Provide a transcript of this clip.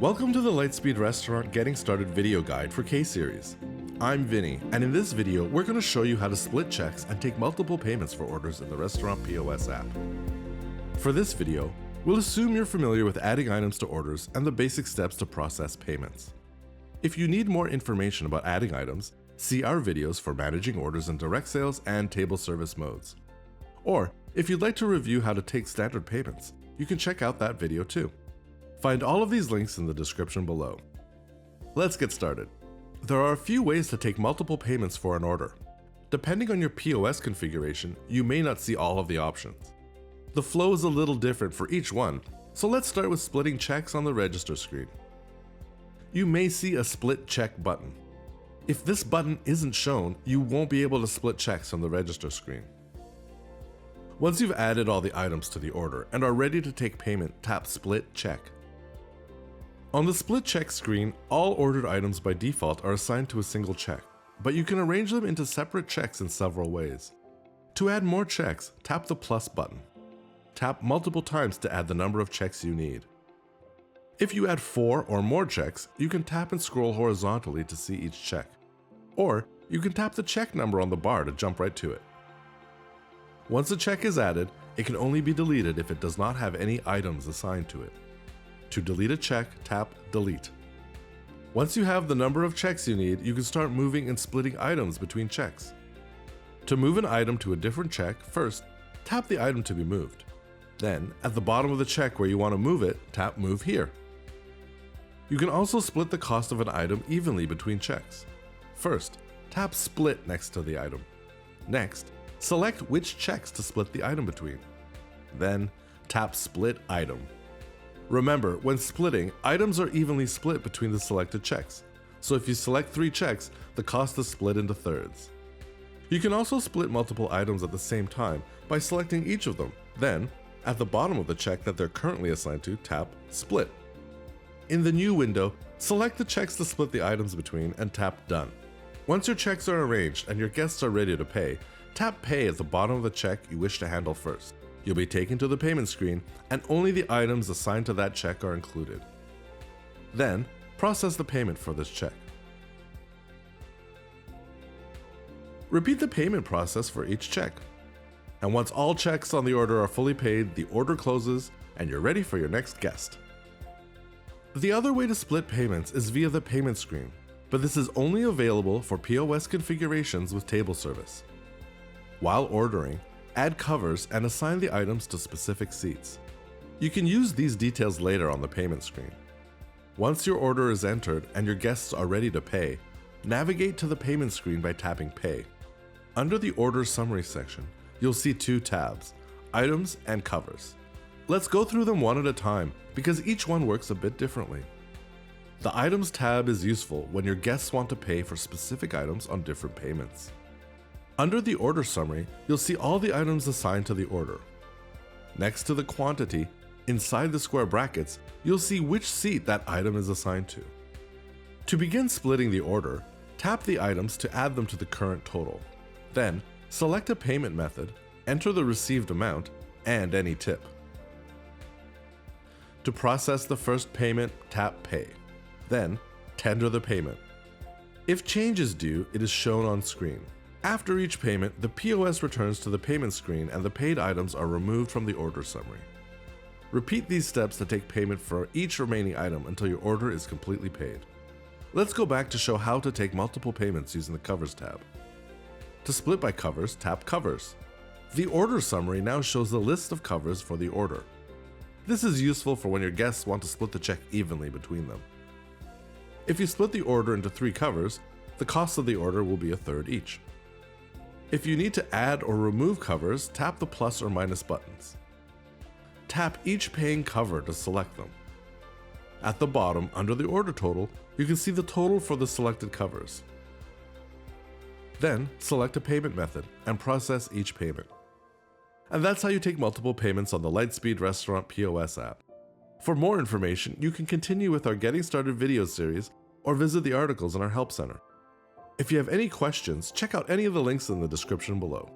Welcome to the Lightspeed Restaurant Getting Started video guide for K-Series. I'm Vinny, and in this video, we're going to show you how to split checks and take multiple payments for orders in the Restaurant POS app. For this video, we'll assume you're familiar with adding items to orders and the basic steps to process payments. If you need more information about adding items, see our videos for managing orders in direct sales and table service modes. Or, if you'd like to review how to take standard payments, you can check out that video too. Find all of these links in the description below. Let's get started. There are a few ways to take multiple payments for an order. Depending on your POS configuration, you may not see all of the options. The flow is a little different for each one, so let's start with splitting checks on the register screen. You may see a split check button. If this button isn't shown, you won't be able to split checks on the register screen. Once you've added all the items to the order and are ready to take payment, tap Split Check. On the split check screen, all ordered items by default are assigned to a single check, but you can arrange them into separate checks in several ways. To add more checks, tap the plus button. Tap multiple times to add the number of checks you need. If you add 4 or more checks, you can tap and scroll horizontally to see each check. Or you can tap the check number on the bar to jump right to it. Once a check is added, it can only be deleted if it does not have any items assigned to it. To delete a check, tap Delete. Once you have the number of checks you need, you can start moving and splitting items between checks. To move an item to a different check, first, tap the item to be moved. Then, at the bottom of the check where you want to move it, tap Move Here. You can also split the cost of an item evenly between checks. First, tap Split next to the item. Next, select which checks to split the item between. Then, tap Split Item. Remember, when splitting, items are evenly split between the selected checks. So if you select 3 checks, the cost is split into thirds. You can also split multiple items at the same time by selecting each of them. Then, at the bottom of the check that they're currently assigned to, tap Split. In the new window, select the checks to split the items between and tap Done. Once your checks are arranged and your guests are ready to pay, tap Pay at the bottom of the check you wish to handle first. You'll be taken to the payment screen, and only the items assigned to that check are included. Then, process the payment for this check. Repeat the payment process for each check. And once all checks on the order are fully paid, the order closes, and you're ready for your next guest. The other way to split payments is via the payment screen, but this is only available for POS configurations with table service. While ordering, add covers and assign the items to specific seats. You can use these details later on the payment screen. Once your order is entered and your guests are ready to pay, navigate to the payment screen by tapping Pay. Under the Order Summary section, you'll see 2 tabs, Items and Covers. Let's go through them one at a time because each one works a bit differently. The Items tab is useful when your guests want to pay for specific items on different payments. Under the order summary, you'll see all the items assigned to the order. Next to the quantity, inside the square brackets, you'll see which seat that item is assigned to. To begin splitting the order, tap the items to add them to the current total. Then, select a payment method, enter the received amount, and any tip. To process the first payment, tap Pay. Then, tender the payment. If change is due, it is shown on screen. After each payment, the POS returns to the payment screen and the paid items are removed from the order summary. Repeat these steps to take payment for each remaining item until your order is completely paid. Let's go back to show how to take multiple payments using the Covers tab. To split by covers, tap Covers. The order summary now shows the list of covers for the order. This is useful for when your guests want to split the check evenly between them. If you split the order into 3 covers, the cost of the order will be a third each. If you need to add or remove covers, tap the plus or minus buttons. Tap each paying cover to select them. At the bottom, under the order total, you can see the total for the selected covers. Then, select a payment method and process each payment. And that's how you take multiple payments on the Lightspeed Restaurant POS app. For more information, you can continue with our Getting Started video series or visit the articles in our Help Center. If you have any questions, check out any of the links in the description below.